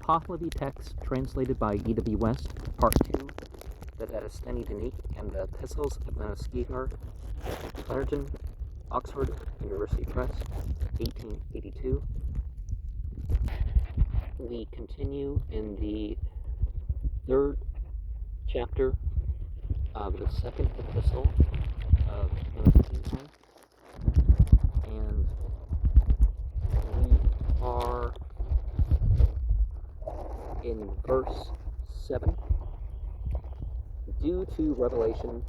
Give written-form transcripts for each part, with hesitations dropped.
Pahlavi text translated by E.W. West, Part 2, the Epistles and the Epistles of Manuskihar, Clarendon, Oxford University Press, 1882. We continue in the third chapter of the second epistle of Manuskihar, and we are in verse 7. Due to revelation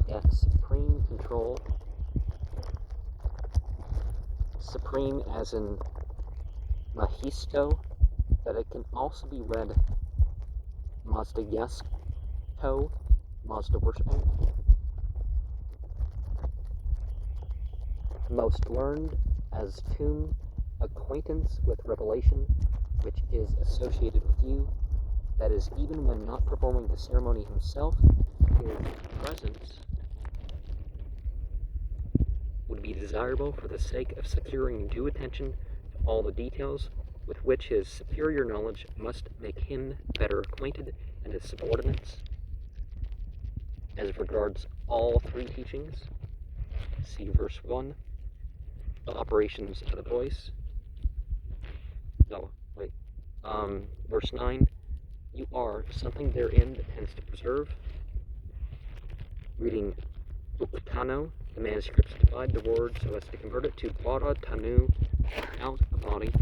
that supreme control, supreme as in Mahisto, but it can also be read Mazda Yesto, Mazda worshiping. Most learned as tomb, acquaintance with revelation, which is associated with you, that is, even when not performing the ceremony himself, his presence would be desirable for the sake of securing due attention to all the details with which his superior knowledge must make him better acquainted, and his subordinates. As regards all three teachings, see verse 1, the operations of the voice. Verse 9, you are something therein that tends to preserve. Reading Ukutano, the manuscripts divide the word so as to convert it to Para Tanu, out a body.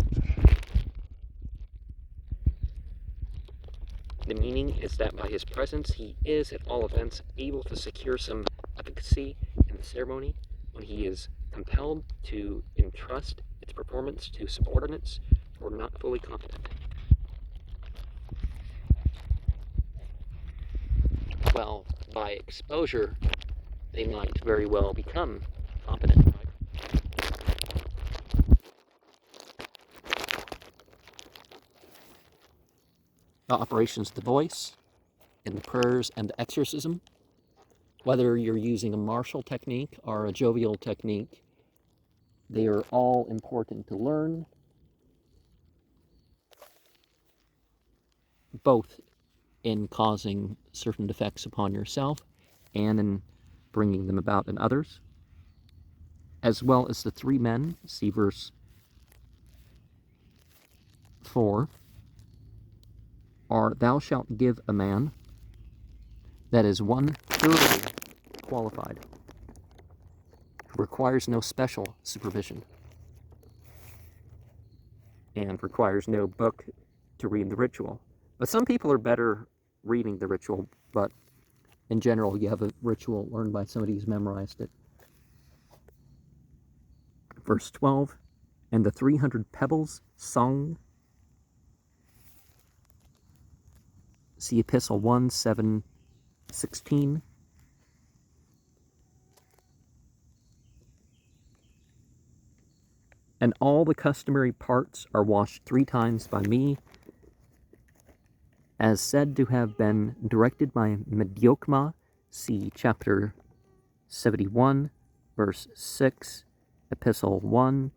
The meaning is that by his presence he is, at all events, able to secure some efficacy in the ceremony when he is compelled to entrust its performance to subordinates who are not fully competent. Well, by exposure, they might very well become competent, right? The operations of the voice, in the prayers and the exorcism, whether you're using a martial technique or a jovial technique, they are all important to learn, both in causing certain defects upon yourself and in bringing them about in others, as well as the three men, see verse 4, are thou shalt give a man, that is one thoroughly qualified, who requires no special supervision, and requires no book to read the ritual. But some people are better reading the ritual, but in general, you have a ritual learned by somebody who's memorized it. Verse 12, and the 300 pebbles sung. See Epistle 1, 7, 16. And all the customary parts are washed 3 times by me, as said to have been directed by Mediokma, see chapter 71, verse 6, Epistle 1,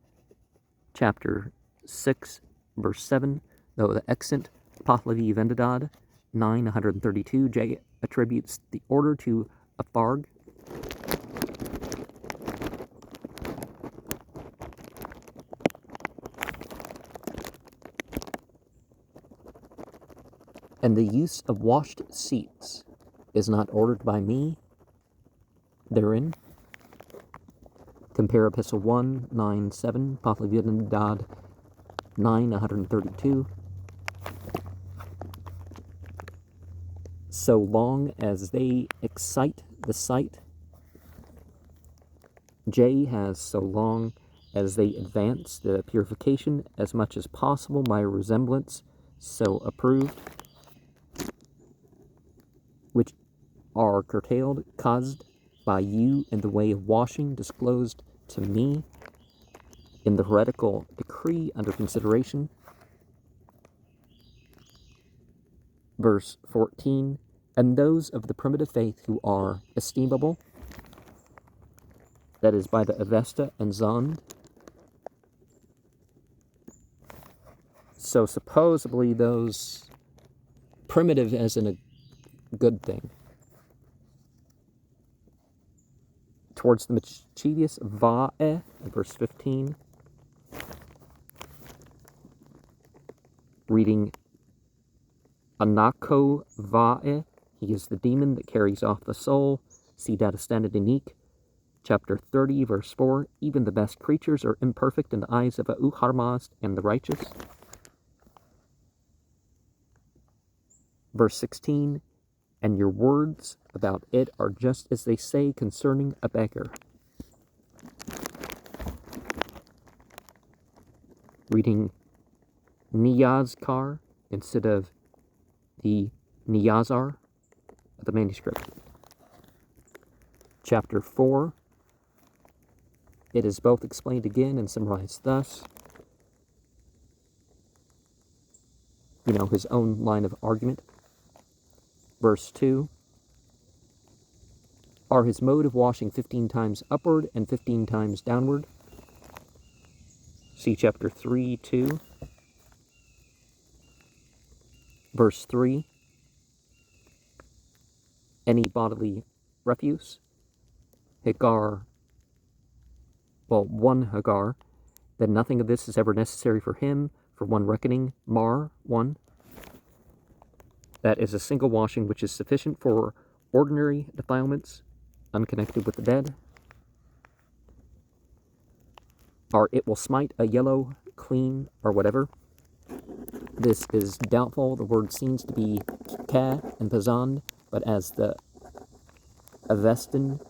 chapter 6, verse 7, though the extant Pahlavi Vendadad 932, J attributes the order to a Farg. And the use of washed seats is not ordered by me therein. Compare Epistle 1, 9, 7, Pahlavi Vendadad 932. So long as they excite the sight, J has so long as they advance the purification as much as possible by resemblance so approved, which are curtailed, caused by you in the way of washing disclosed to me in the heretical decree under consideration. Verse 14, and those of the primitive faith who are estimable, that is by the Avesta and Zond, So supposedly those primitive as in a good thing. Towards the mischievous va'e, in verse 15. Reading anako va'e, he is the demon that carries off the soul. See that extended in Eke. Chapter 30, verse 4, even the best creatures are imperfect in the eyes of a uharmazd and the righteous. Verse 16, and your words about it are just as they say concerning a beggar. Reading Niyazkar instead of the Niyazar of the manuscript. Chapter 4, it is both explained again and summarized thus. His own line of argument. Verse 2, are his mode of washing 15 times upward and 15 times downward. See chapter 3, 2. Verse 3, any bodily refuse. Hagar, one Hagar, then nothing of this is ever necessary for him, for one reckoning, Mar, 1. That is a single washing which is sufficient for ordinary defilements, unconnected with the dead. Or it will smite a yellow, clean, or whatever. This is doubtful. The word seems to be ka and pazand, but as the Avestan,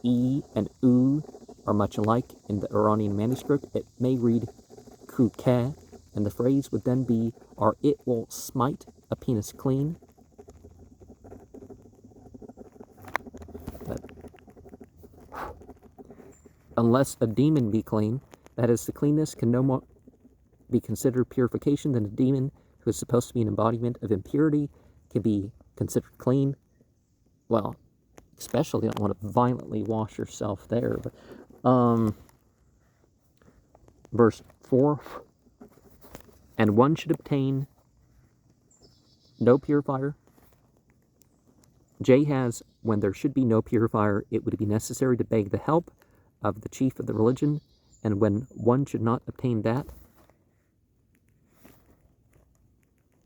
e, and u are much alike in the Iranian manuscript, it may read ku ka, and the phrase would then be, or it will smite a penis clean. Unless a demon be clean, that is, the cleanness can no more be considered purification than a demon who is supposed to be an embodiment of impurity can be considered clean. Well, especially you don't want to violently wash yourself there. But, verse 4, and one should obtain no purifier. J has, when there should be no purifier, it would be necessary to beg the help of the chief of the religion, and when one should not obtain that,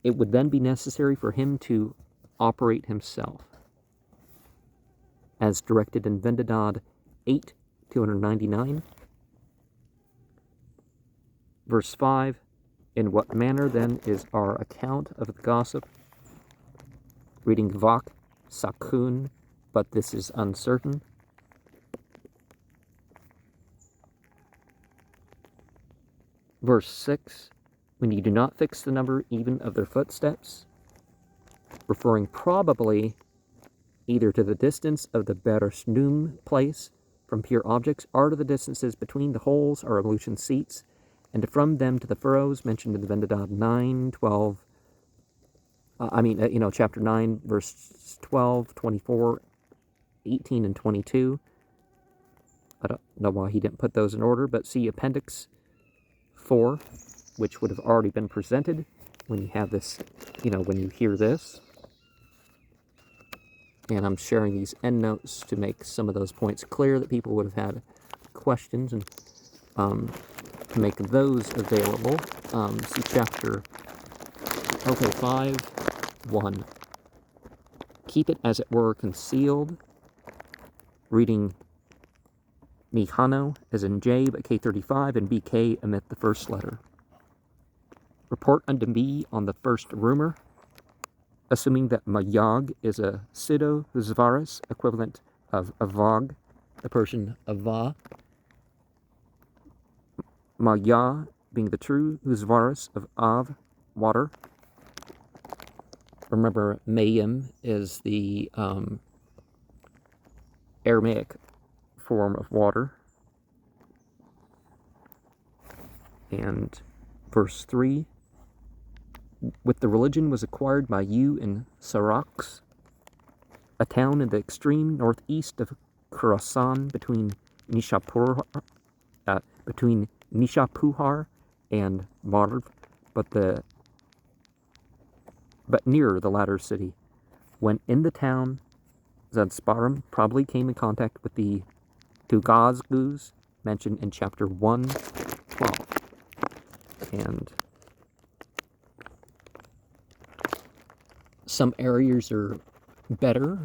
it would then be necessary for him to operate himself, as directed in Vendidad 8, 299. Verse 5, in what manner then is our account of the gossip? Reading Vak Sakun, but this is uncertain. Verse 6, when you do not fix the number even of their footsteps, referring probably either to the distance of the Beresnum place from pure objects, or to the distances between the holes or evolution seats, and from them to the furrows mentioned in the Vendidad 9, 12, chapter 9, verse 12, 24, 18, and 22. I don't know why he didn't put those in order, but see Appendix 4, which would have already been presented when you have this, when you hear this. And I'm sharing these endnotes to make some of those points clear that people would have had questions, and to make those available. See chapter 5, 1. Keep it as it were concealed. Reading Mihano as in J, but K35 and BK omit the first letter. Report unto me on the first rumor, assuming that Mayag is a pseudo-Huzvaris equivalent of Avag, the Persian Ava. Maya being the true Huzvaris of Av, water. Remember, Mayim is the Aramaic form of water. And verse 3, with the religion was acquired by you in Sarax, a town in the extreme northeast of Khorasan between Nishapuhar and Marv, but the but nearer the latter city. When in the town, Zadsparim probably came in contact with the Tugazgus mentioned in chapter 1:12. And some areas are better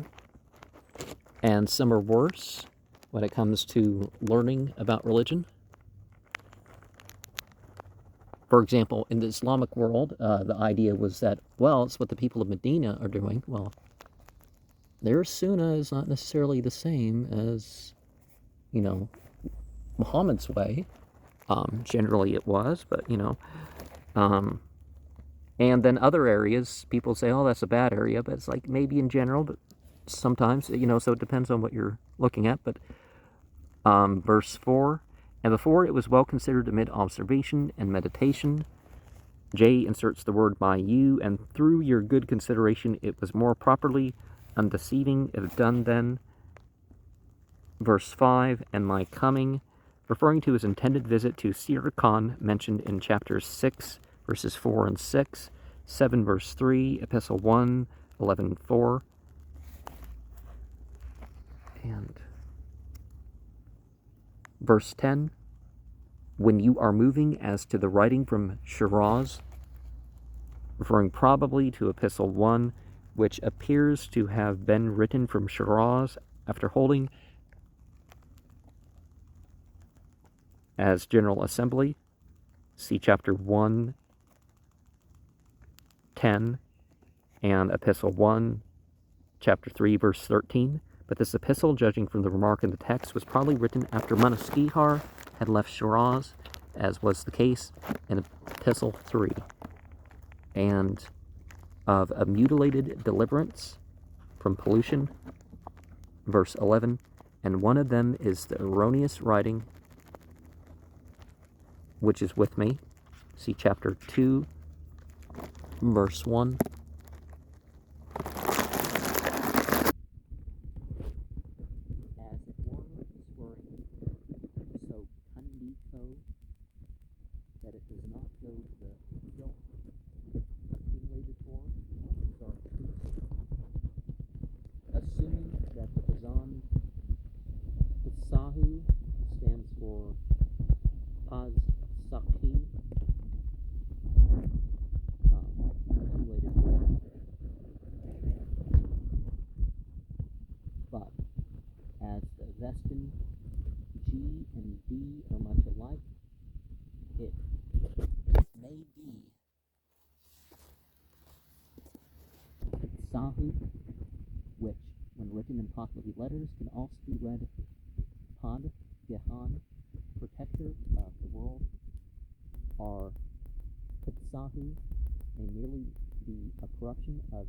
and some are worse when it comes to learning about religion. For example, in the Islamic world, the idea was that, well, it's what the people of Medina are doing. Well, their sunnah is not necessarily the same as, Muhammad's way. Generally it was, but, and then other areas, people say, oh, that's a bad area, but it's like maybe in general, but sometimes, so it depends on what you're looking at. But verse 4, and before it was well considered amid observation and meditation. J inserts the word by you, and through your good consideration it was more properly undeceiving if done then. Verse 5, and my coming, referring to his intended visit to Sir Khan, mentioned in chapter 6, verses 4 and 6, 7, verse 3, Epistle 1, 11, 4. And verse 10, when you are moving as to the writing from Shiraz, referring probably to Epistle 1, which appears to have been written from Shiraz after holding as General Assembly. See chapter 1, 10, and Epistle 1, chapter 3, verse 13. But this epistle, judging from the remark in the text, was probably written after Manuskihar had left Shiraz, as was the case in Epistle 3. And of a mutilated deliverance from pollution, verse 11, and one of them is the erroneous writing which is with me. See chapter 2, verse 1. As it were, swearing so condito that it does not go to the guilt accumulated for, assuming that the Pazan Sahu stands for Paz Saki, accumulated for, but as the Vestin G and D are much alike, it may be Sahu, which, when written in Pahlavi letters, can also be read Pod Gehan, protector of the world, or Pitsahu, may merely be a corruption of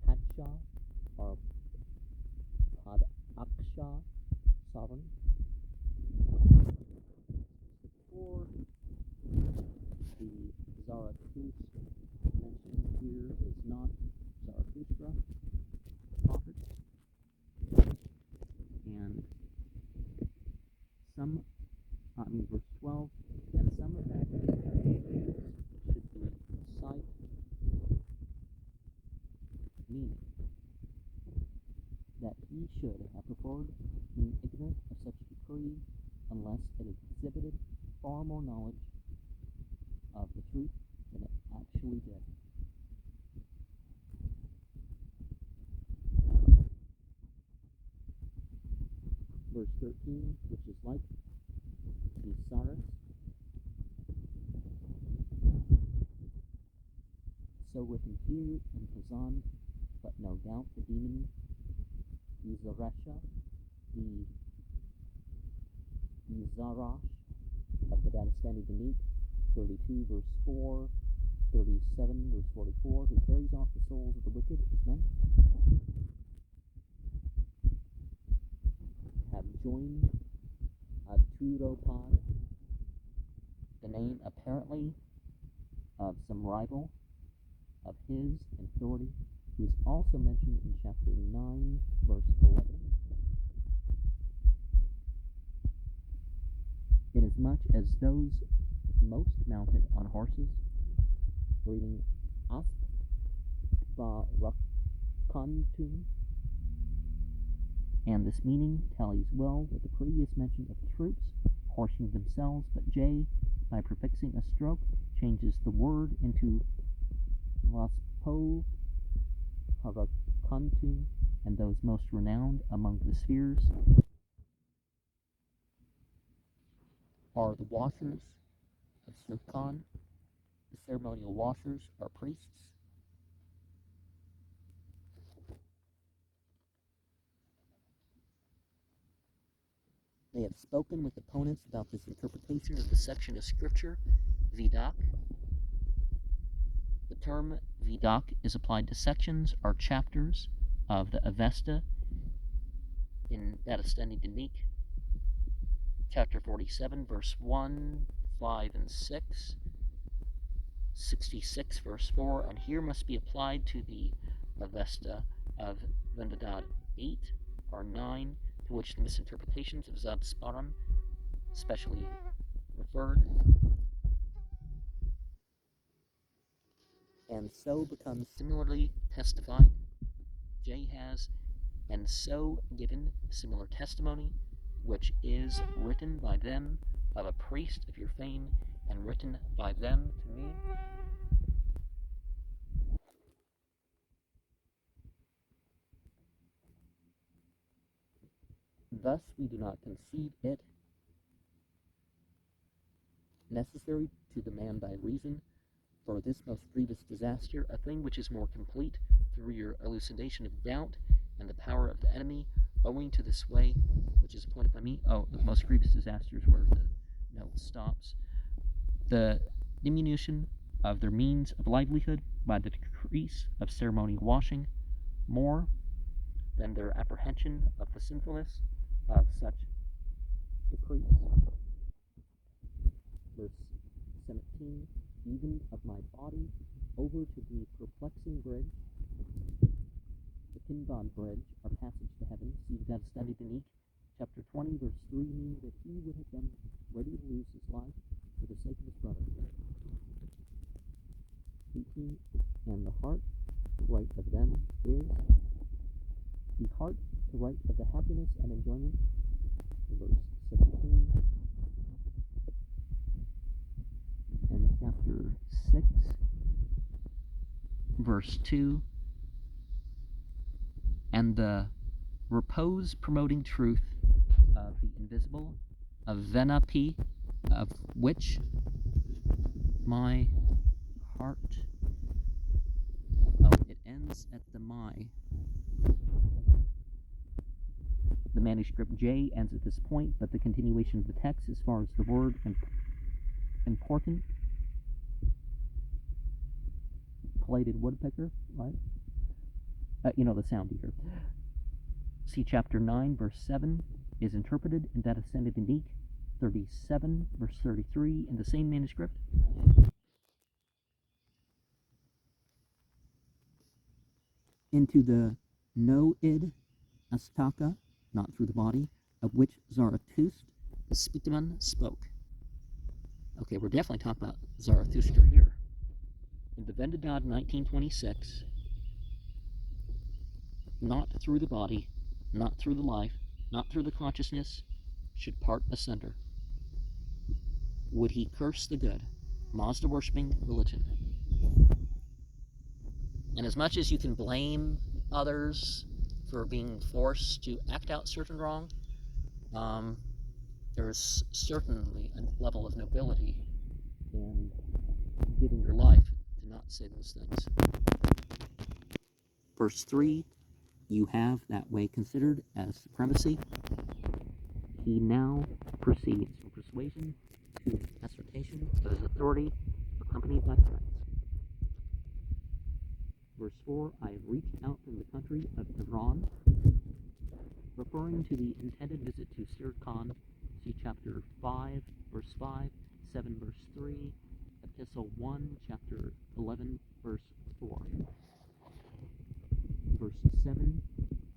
Padsha or Padaksha, sovereign. Or the Zarathustra mentioned here is not Zarathustra, prophet, and verse 12, and some of that should be sight, meaning that he should have preferred being ignorant of such a decree unless it exhibited far more knowledge of the truth than it actually did. Verse 13, which is like the Cyrus, so written here in Kazan, but no doubt the demon Yizaresha, the Yizarash of the Dadistani Beneath, 32 verse 4, 37 verse 44, who carries off the souls of the wicked, is meant, have joined a Turopod, the name apparently of some rival of his in authority, who is also mentioned in chapter 9, verse 11. Inasmuch as those most mounted on horses, breathing asp, Varakantum, and this meaning tallies well with the previous mention of troops horsing themselves, but J, by prefixing a stroke, changes the word into Vaspo Harakantum, and those most renowned among the spheres are the washers of Sirkan. The ceremonial washers are priests. They have spoken with opponents about this interpretation of the section of scripture, Vidak. The term Vidak is applied to sections or chapters of the Avesta in that of Stenidinik, chapter 47, verse 1, 5, and 6, 66, verse 4, and here must be applied to the Avesta of Vendadad 8 or 9, to which the misinterpretations of Zad Sparam specially referred, and so becomes similarly testified. J has, and so given similar testimony, which is written by them of a priest of your fame, and written by them to me. Thus we do not conceive it necessary to demand thy reason for this most grievous disaster, a thing which is more complete through your elucidation of doubt and the power of the enemy, owing to this way, which is appointed by me. Oh, the most grievous disasters where the note stops. The diminution of their means of livelihood by the decrease of ceremonial washing, more than their apprehension of the sinfulness of such decrease. Verse 17, even of my body over to the perplexing bridge, the Kinvan bridge, or passage to heaven. See, you've got to study Beneath, chapter 20, verse 3, meaning that he would have been ready to lose his life for the sake of his brother. 18, and the heart to right of them is the heart to right of the happiness and enjoyment. Verse 17. And chapter 6, verse 2, and the repose promoting truth of the invisible, of Venapi, of which my heart, oh, it ends at the my. The manuscript J ends at this point, but the continuation of the text as far as the word important, plated woodpecker, right? The sound eater. See chapter 9, verse 7 is interpreted in that of Stenidinik 37, verse 33 in the same manuscript. Into the no-id astaka, not through the body, of which Zarathustra, the Spitaman, spoke. Okay, we're definitely talking about Zarathustra here. In the Vendadad 1926, not through the body, not through the life, not through the consciousness, should part asunder. Would he curse the good, Mazda-worshipping religion? And as much as you can blame others for being forced to act out certain wrong, there's certainly a level of nobility in giving your life to not say those things. Verse 3, you have that way considered as supremacy. He now proceeds from persuasion to assertion of his authority, accompanied by threats. Verse 4, I have reached out from the country of Iran, referring to the intended visit to Sir Khan. See chapter 5, verse 5, 7, verse 3, Epistle 1, chapter 11, verse 4. Verse 7,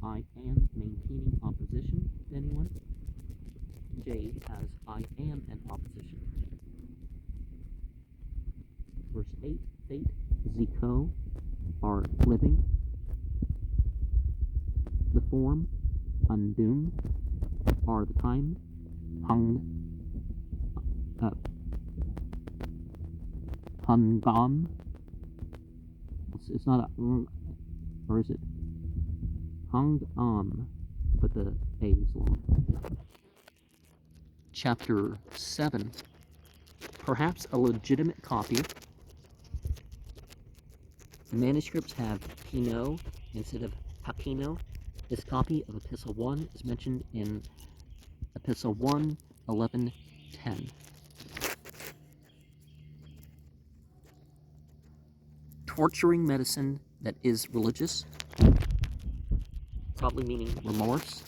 I am maintaining opposition to anyone. J has I am an opposition. Verse 8, Fate, Ziko, are living. The form, undum, are the time, hungam. It's not a, or is it? Hungam, but the A is long. Chapter 7, perhaps a legitimate copy. The manuscripts have Pino instead of Papino. This copy of Epistle 1 is mentioned in Epistle 1, 11, 10. Torturing medicine that is religious, probably meaning remorse.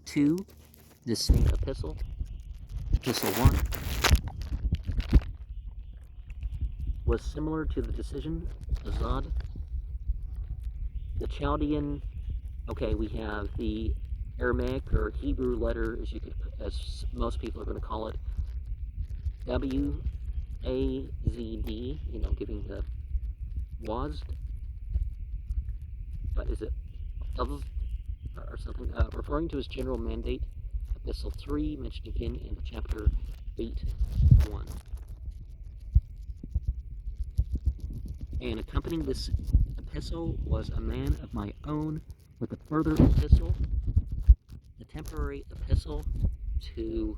2, this same epistle, Epistle 1, was similar to the decision, Azad. The Chaldean, okay, we have the Aramaic or Hebrew letter, as most people are going to call it, W-A-Z-D, giving the wazd, but is it or something, referring to his general mandate, Epistle 3, mentioned again in chapter 8:1. And accompanying this epistle was a man of my own with a further epistle, the temporary epistle to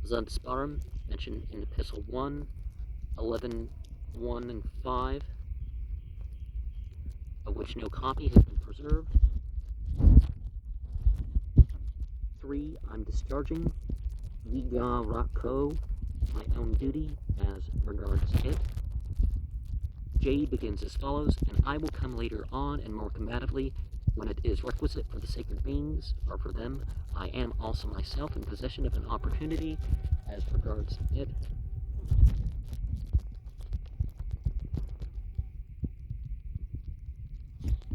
Zandsparum, mentioned in Epistle 1, 11, 1 and 5, of which no copy has been preserved. 3, I'm discharging Viga Rako, my own duty as regards it. J begins as follows, and I will come later on and more combatively when it is requisite for the sacred beings, or for them. I am also myself in possession of an opportunity as regards it.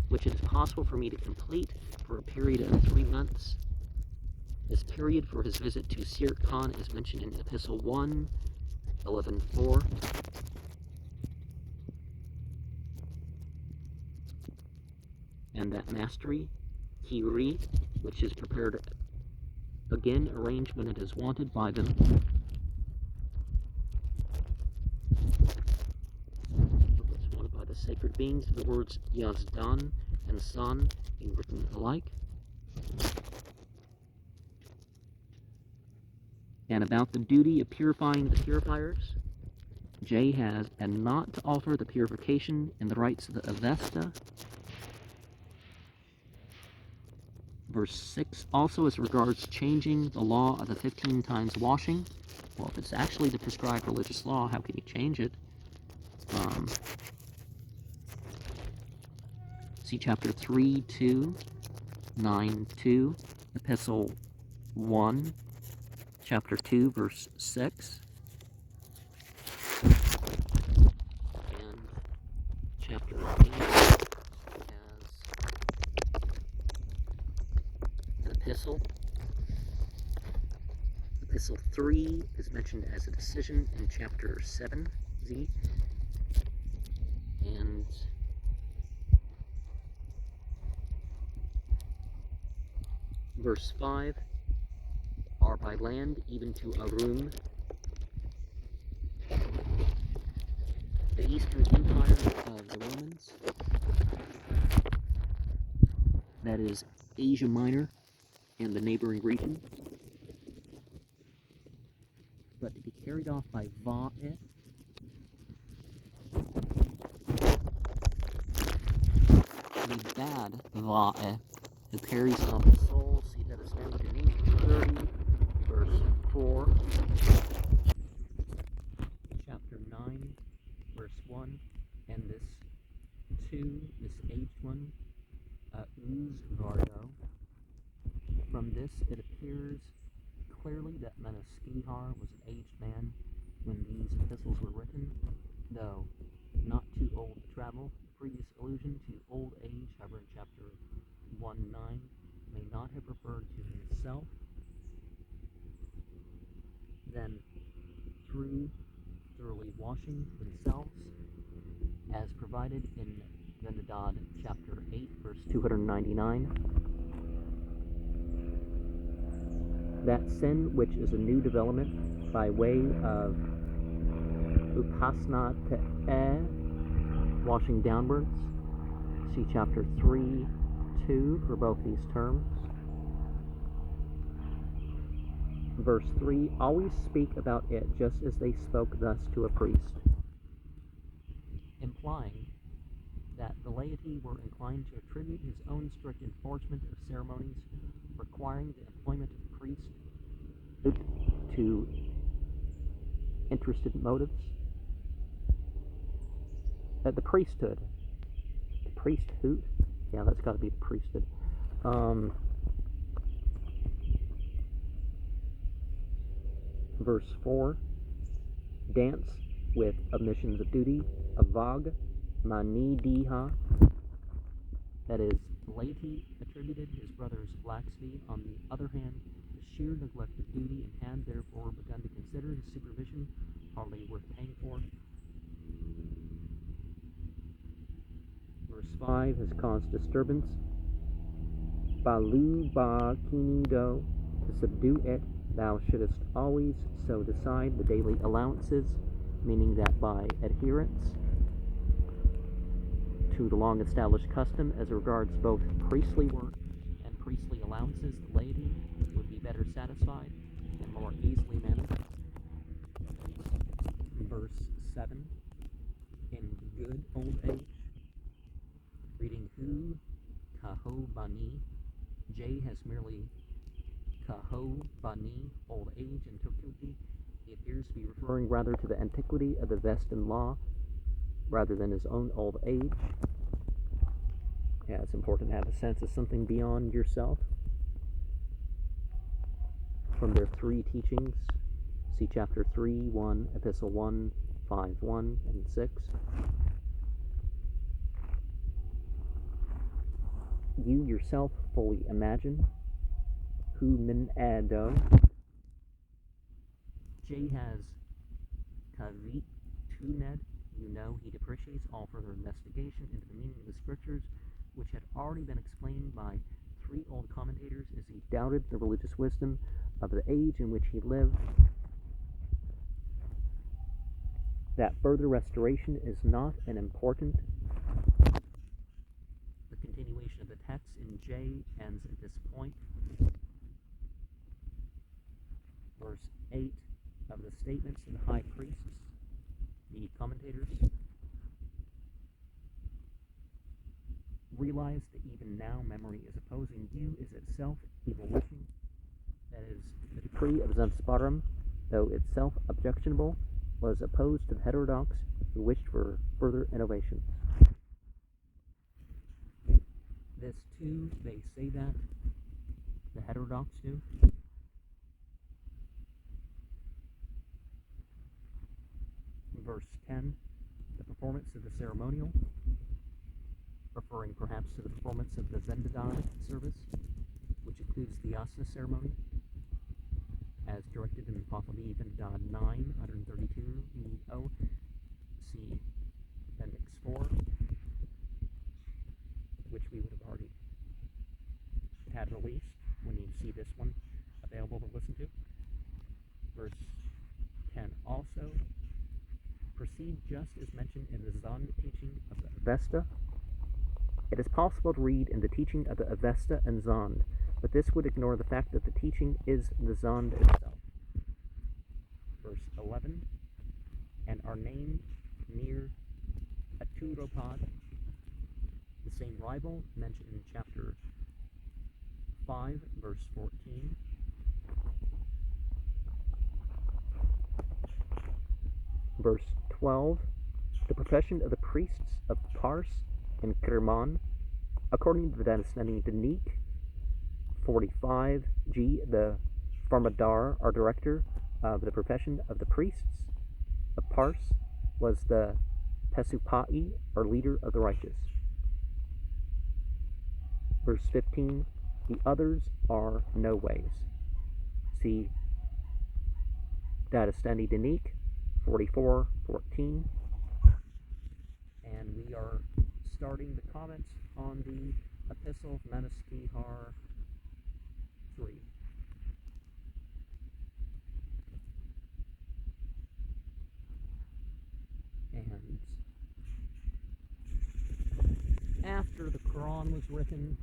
Which it is possible for me to complete for a period of 3 months. This period for his visit to Sirt Khan is mentioned in Epistle 1, 11:4. And that mastery, Kiri, which is prepared again, arranged when it is wanted by them. It's wanted by the sacred beings, the words Yazdan and San being written alike. And about the duty of purifying the purifiers, J has, and not to alter the purification and the rites of the Avesta. Verse 6, also as regards changing the law of the 15 times washing. Well, if it's actually the prescribed religious law, how can you change it? See chapter 3:2, 9:2, Epistle 1, chapter 2, verse 6, and chapter 8 has an epistle. Epistle 3 is mentioned as a decision in chapter 7, Z, and verse 5 are by land even to Arum. The Eastern Empire of the Romans, that is Asia Minor and the neighboring region, but to be carried off by Va'eh, the bad Va'eh, who carries off the soul. See that is found in 30, verse 4, chapter 9, verse 1, and this 2, this aged one, Uzvardo. From this it appears clearly that Manuskihar was an aged man when these epistles were written, though not too old to travel. Previous allusion to old age, however, in chapter 1:9, may not have referred to himself. Then, through thoroughly washing themselves as provided in Zendadad chapter 8, verse 299, that sin which is a new development by way of upasna te'e, washing downwards. See chapter 3:2 for both these terms. Verse 3, always speak about it just as they spoke thus to a priest, implying that the laity were inclined to attribute his own strict enforcement of ceremonies requiring the employment of priests to interested motives. The priesthood. The priesthood? Yeah, that's got to be the priesthood. Verse 4, dance with omissions of duty, avag, manidiha, that is, laity attributed his brother's laxity, on the other hand, the sheer neglect of duty, and had therefore begun to consider his supervision hardly worth paying for. Verse 5 has caused disturbance. Balu ba kinido, to subdue it, thou shouldest always so decide the daily allowances, meaning that by adherence to the long-established custom as regards both priestly work and priestly allowances, the laity would be better satisfied and more easily manifest. Verse 7, in good old age, reading hu kaho bani, J has merely kaho bani, old age, and antiquity. He appears to be referring rather to the antiquity of the Vestan law rather than his own old age. Yeah, it's important to have a sense of something beyond yourself. From their three teachings, see chapter 3, 1, epistle 1, 5, 1, and 6. You yourself fully imagine hu min ado. J has kavit tuned. You know he depreciates all further investigation into the meaning of the scriptures, which had already been explained by three old commentators, as he doubted the religious wisdom of the age in which he lived. That further restoration is not an important. The continuation of the text in J ends at this point. Verse 8 of the statements of the high priests, the commentators, realize that even now memory is opposing you is itself evolution. That is, the decree of Zanzibarum, though itself objectionable, was opposed to the heterodox who wished for further innovation. This too, they say that, the heterodox do. Verse 10, the performance of the ceremonial, referring perhaps to the performance of the Zendadad service, which includes the Yasna ceremony, as directed in Pahlavi Zendadad 9, 132 EO, see Appendix 4, which we would have already had released when you see this one available to listen to. Verse 10 also, proceed just as mentioned in the Zand teaching of the Avesta. It is possible to read in the teaching of the Avesta and Zand, but this would ignore the fact that the teaching is the Zand itself. Verse 11, and are named near Aturopod, the same rival mentioned in chapter 5, verse 14. Verse 12, the profession of the priests of Pars and Kerman, according to the Danastani Danik. 45, G, the Farmadar, our director of the profession of the priests of Pars, was the Pesupai, or leader of the righteous. Verse 15, the others are no ways. See Danastani Danik, 44:14, and we are starting the comments on the Epistle of Manuskihar 3. And after the Quran was written,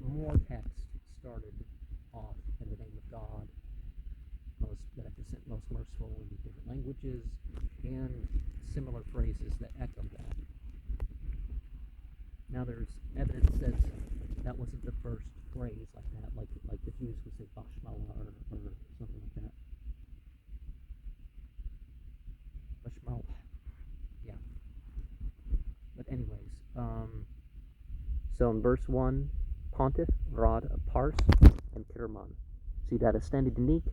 more text started off in the name of God, most beneficent, most merciful, in different languages, and similar phrases that echo that. Now there's evidence that that wasn't the first phrase like that, like the Jews would say Bashmallah or something like that. Bashmallah, yeah. But anyways, so in verse 1, Pontiff, Rod, Pars, and Kirman. See that extended unique,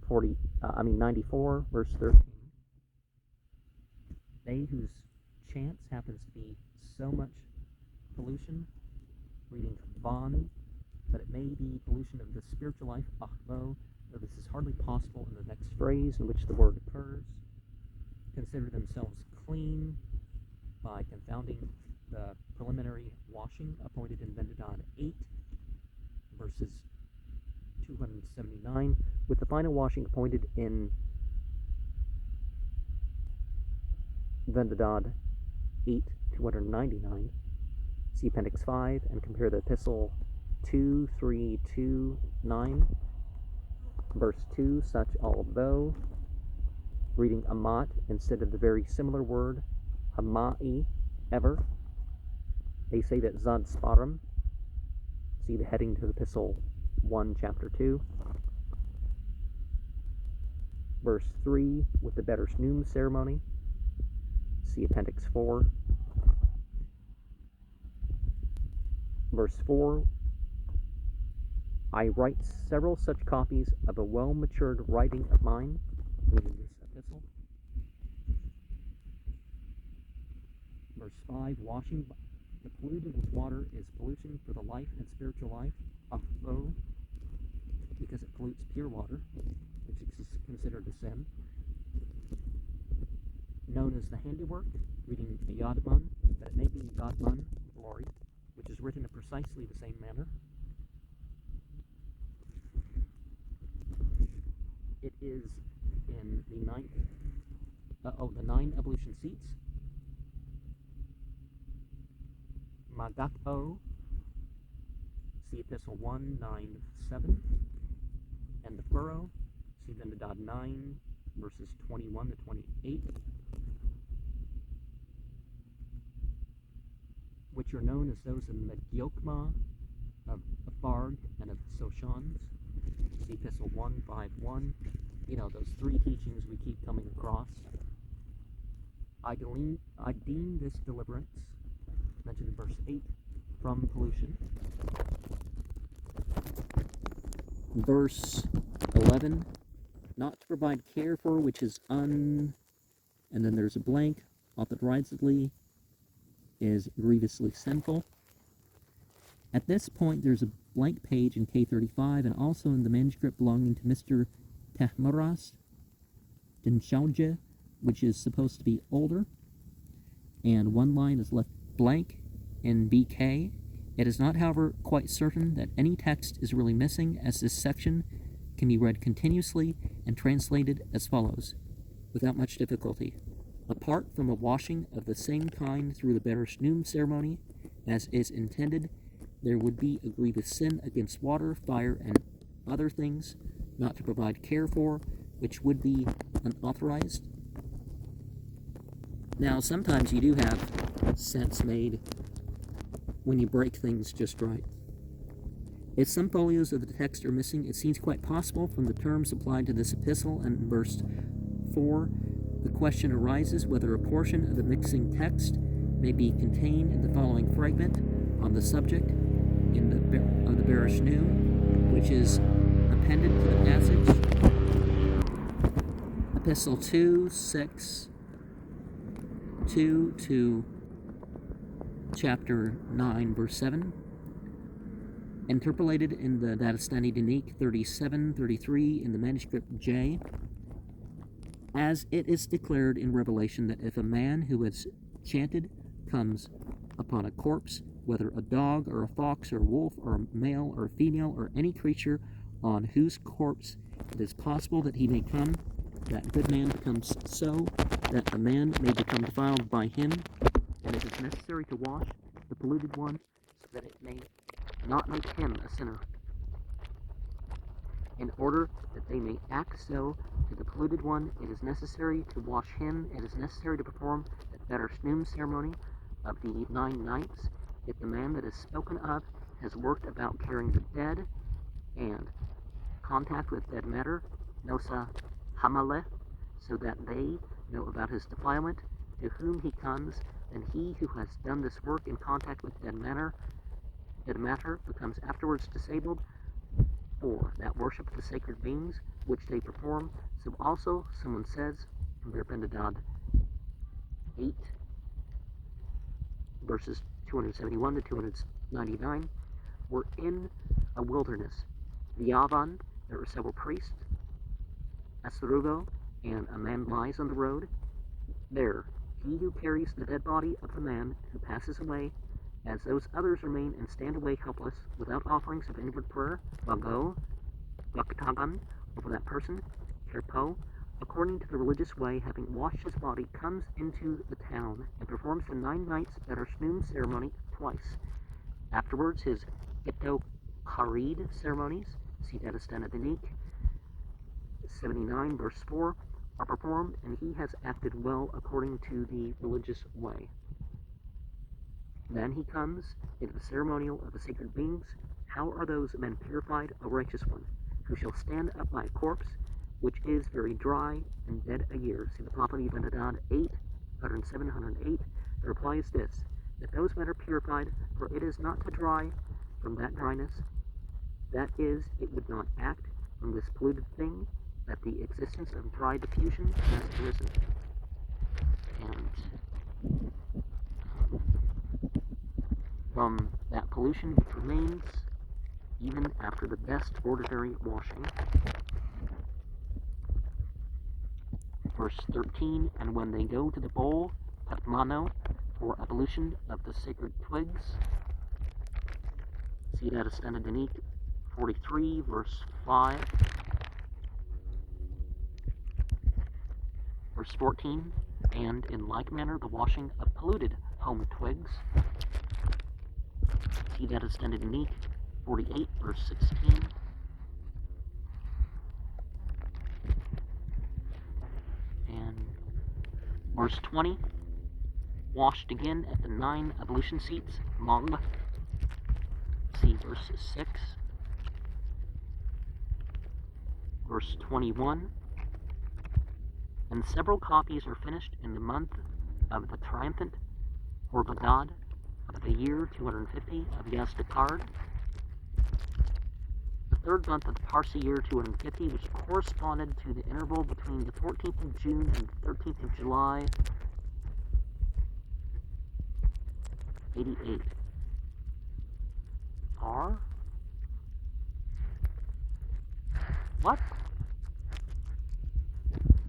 94, verse 13. They whose chance happens to be so much pollution, reading Bani, that it may be pollution of the spiritual life, though this is hardly possible in the next phrase in which the word occurs, consider themselves clean by confounding the preliminary washing appointed in Vendidad 8, verses 279, with the final washing appointed in Vendidad 8, 299. See Appendix 5 and compare the Epistle 2329, verse 2, such although, reading amat instead of the very similar word hamai, ever. They say that zad sparam. See the heading to Epistle 1, chapter 2. Verse 3, with the better snoom ceremony. See Appendix 4. Verse 4, I write several such copies of a well-matured writing of mine, meaning this epistle. Verse 5, washing the polluted with water is pollution for the life and spiritual life, although, because it pollutes pure water, which is considered a sin, known as the handiwork, reading Yadman, that it may be Yadman, glory, which is written in precisely the same manner. It is in the 9 evolution seats. Magato, see Epistle 197, and the furrow, see Vendidad 9, verses 21 to 28, which are known as those of Mediokma, of Farg, and of Soshans. See Epistle 151. You know, those three teachings we keep coming across. I deem this deliverance, mentioned in verse 8, from pollution. Verse 11, not to provide care for, which is and then there's a blank, authorizedly, is grievously sinful. At this point, there's a blank page in K35 and also in the manuscript belonging to Mr. Tahmaras Dinshauja, which is supposed to be older, and one line is left blank in BK. It is not, however, quite certain that any text is really missing, as this section can be read continuously and translated as follows, without much difficulty. Apart from a washing of the same kind through the Bereshnoom ceremony, as is intended, there would be a grievous sin against water, fire, and other things not to provide care for, which would be unauthorized. Now, sometimes you do have sense made when you break things just right. If some folios of the text are missing, it seems quite possible from the terms applied to this epistle, and in verse 4, the question arises whether a portion of the mixing text may be contained in the following fragment on the subject of the Bereshnoom, which is appended to the passage. Epistle 2, 6, 2 to chapter 9, verse 7. Interpolated in the Dadistani Danique 37-33 in the manuscript J, as it is declared in Revelation that if a man who has chanted comes upon a corpse, whether a dog or a fox or a wolf or a male or a female or any creature on whose corpse it is possible that he may come, that good man becomes so, that the man may become defiled by him, and it is necessary to wash the polluted one, so that it may not make him a sinner. In order that they may act so to the polluted one, it is necessary to wash him. It is necessary to perform the Better-Snoom ceremony of the 9 nights. If the man that is spoken of has worked about carrying the dead and contact with dead matter, nosa hamaleh, so that they know about his defilement, to whom he comes, then he who has done this work in contact with dead matter becomes afterwards disabled for that worship of the sacred beings which they perform. So also someone says from their Bendadad 8, verses 271 to 299, we're in a wilderness. The Yavan, there were several priests, Asrugo, and a man lies on the road. There, he who carries the dead body of the man who passes away, as those others remain and stand away helpless, without offerings of inward prayer, Bago, Bakatagan, over that person, Kerpo, according to the religious way, having washed his body, comes into the town and performs the 9 nights Better-Snoom ceremony twice. Afterwards, his Ito-Karid ceremonies, see that as Denik, 79 verse 4, are performed, and he has acted well according to the religious way. Then he comes into the ceremonial of the sacred beings. How are those men purified? A righteous one, who shall stand up by a corpse, which is very dry and dead a year. See the Pahlavi Bendadad 8, 107, 108. The reply is this, that those men are purified, for it is not to dry from that dryness. That is, it would not act from this polluted thing, that the existence of dry diffusion has arisen. And from that pollution which remains even after the best ordinary washing. Verse 13, and when they go to the bowl, Patmano, for ablution of the sacred twigs, see that as Denik 43, verse 5. Verse 14, and in like manner the washing of polluted home twigs, see that as Denik 48, verse 16. And verse 20, washed again at the 9 ablution seats, Mong, see verse 6. Verse 21, and several copies are finished in the month of the triumphant Horvadad of the year 250 of Yazdakard, the 3rd month of the Parsi year 250, which corresponded to the interval between the 14th of June and the 13th of July, 88. R? What?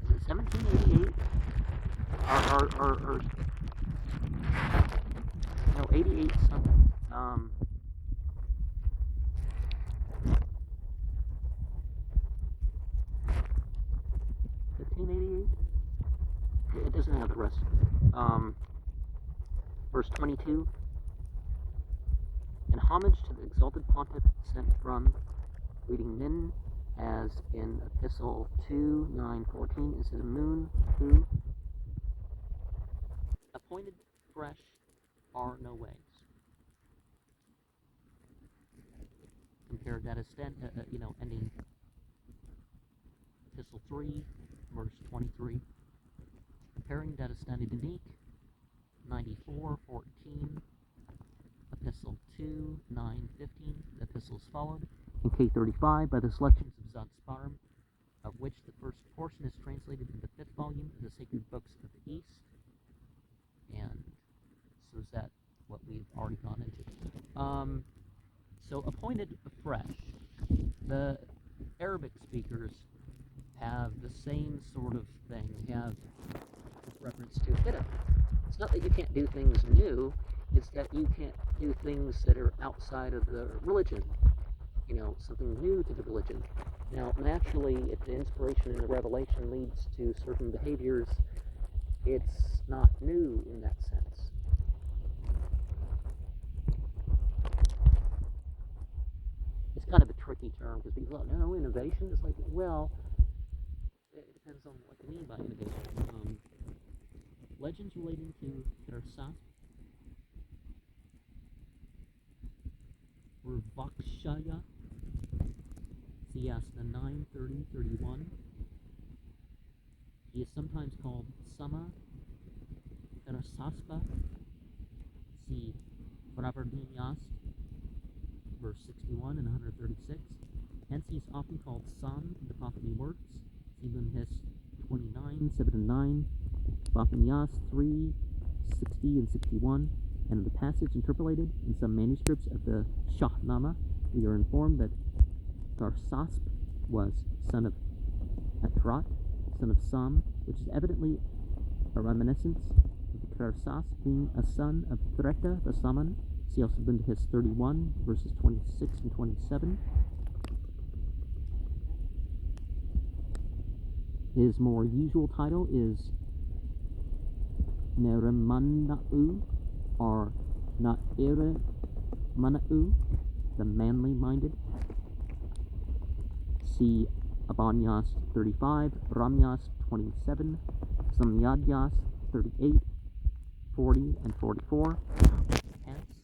Is it 1788? Or no, 88 something. 1588? It doesn't have the rest. Verse 22. In homage to the exalted pontiff sent from leading men, as in Epistle 2, 9, 14, is the moon who appointed fresh are no ways. Compared that as ending Epistle 3, verse 23. Comparing that as Denik 94, 14. Epistle 2, 9, 15. The epistles followed. In K35, by the selections of Zadsparim, of which the first portion is translated in the 5th volume of the Sacred Books of the East. And so is that what we've already gone into. So appointed afresh. The Arabic speakers have the same sort of thing. They have reference to Hiddah. It's not that you can't do things new, it's that you can't do things that are outside of the religion. Something new to the religion. Now, naturally, if the inspiration and the revelation leads to certain behaviors, it's not new in that sense. It's kind of a tricky term because people go, no, innovation is like, well, it depends on what you mean by innovation. Legends relating to Kersas, Vakshaya, Siyasna 9:30-31. He is sometimes called Sama Kerasaspa, see Pravardinyas, verse 61 and 136. Hence he is often called San in the Pahlavi works, see His 29, 7-9, Pahlavinyas 3, 60 and 61, and in the passage interpolated in some manuscripts of the Shahnama, we are informed that Kersasp was son of Atrat, son of Sam, which is evidently a reminiscence of the Kersas being a son of Threta the Saman. See also His 31, verses 26 and 27. His more usual title is Nerimana'u, or Na'ere-Mana'u, the manly-minded. See Abanyas 35, Ramyas 27, Samyadyas 38, 40, and 44. Hence,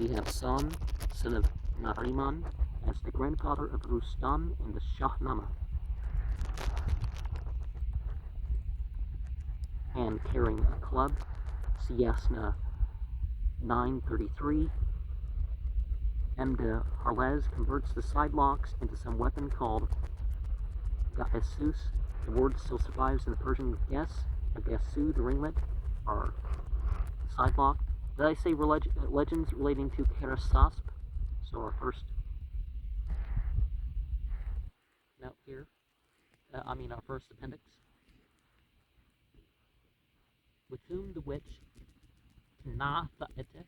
we have Sam, son of Nariman, as the grandfather of Rustam in the Shahnama. And carrying a club, Siyasna 9:33. Emde Harlez converts the side locks into some weapon called Gahesus. The word still survives in the Persian Ges, and Gasu, the ringlet, are side lock. Did I say legends relating to Kersasp? So our first note here, our first appendix. With whom the witch Knatha'ete,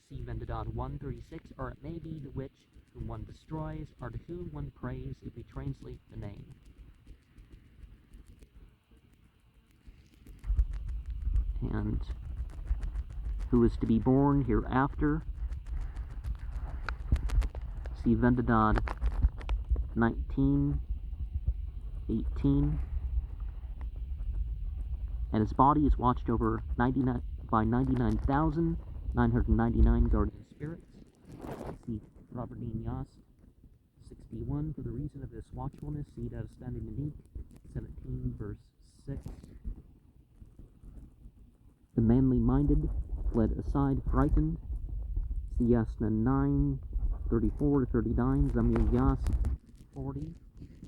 see Vendidad 136, or it may be the witch whom one destroys, or to whom one prays if we translate the name. And who is to be born hereafter, see Vendidad 19:18. And his body is watched over by 99,999 guardian spirits. See Robertinias 61. For the reason of this watchfulness, see that of standing unique, 17, verse 6. The manly-minded fled aside, frightened. See Yasna 9:34-39, Zamyadyas 40.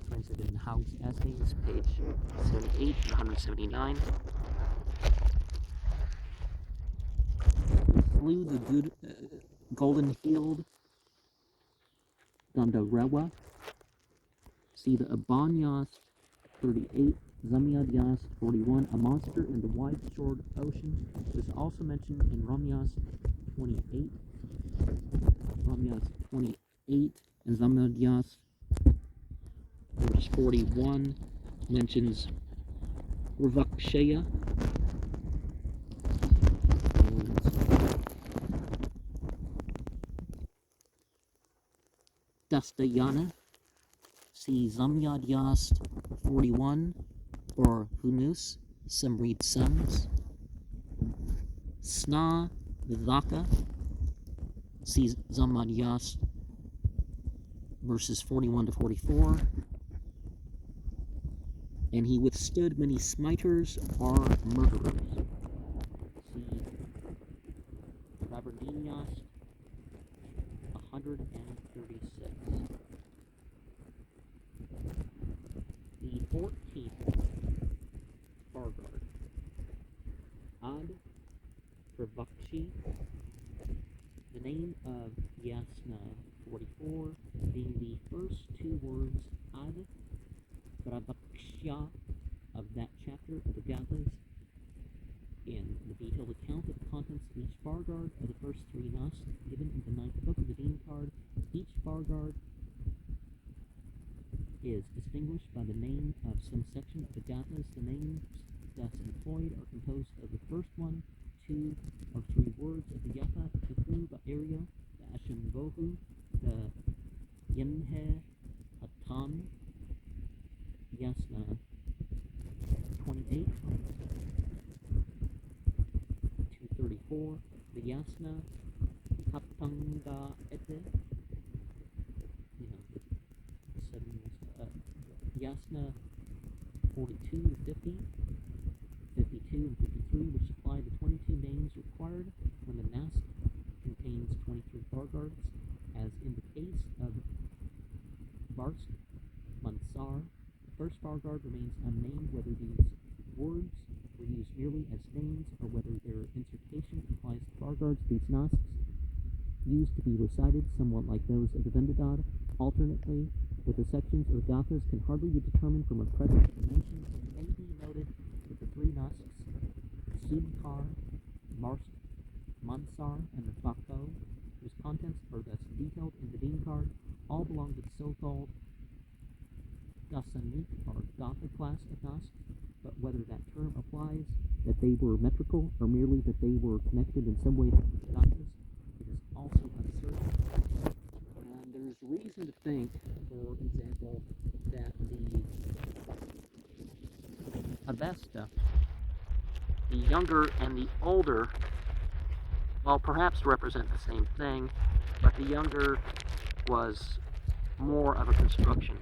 Translated in House Essays, page 78 and 179. He slew the good, golden-heeled Gandarewa. See the Abanyas 38, Zamyadyas 41, a monster in the wide-shored ocean. It is also mentioned in Ramyas 28. Ramyas 28 and Zamyadyas verse 41 mentions Vakshaya. Dastayana. See Zamyadyas 41, or Hunus, some read sons. Sna Vidaka. See Zamyadyas verses 41-44. And he withstood many smiters or murderers. See Robertinias 136. The 14th Fargard. Ad Pravakshi. The name of Yasna 44 being the first two words Ad Pravakshya of that chapter of the Gathas, in the detailed account of the contents of each Fargard are the first three Gnostics given in the ninth book of the Dean card. Each Fargard is distinguished by the name of some section of the Gathas. The names thus employed are composed of the first one, two, or three words of the Yatha, Tuku, Ba'eria, the Ashinvohu, the Yemhe, Hatan, Yasna 28, 234, the Yasna, Hatanga Ete, Yasna 42 to 50, 52 and 53, which supply the 22 names required when the Nask contains 23 Fargards, as in the case of Barsk Mansar. The first Fargard remains unnamed whether these words were used merely as names or whether their insertion implies the Fargards these Nasks used to be recited somewhat like those of the Vendidad. Alternately, with the sections of the Gathas can hardly be determined from a present dimension, it may be noted that the three Nasks, Subkar, Marsk, Mansar, and the Fakko, whose contents are thus detailed in the Dean card, all belong to the so-called Dasanik or Gotha class of Nasks, but whether that term applies that they were metrical or merely that they were connected in some way to the Gathas, it is also uncertain. And there's reason to think, for example, that the Avesta, the younger and the older, well, perhaps represent the same thing, but the younger was more of a construction.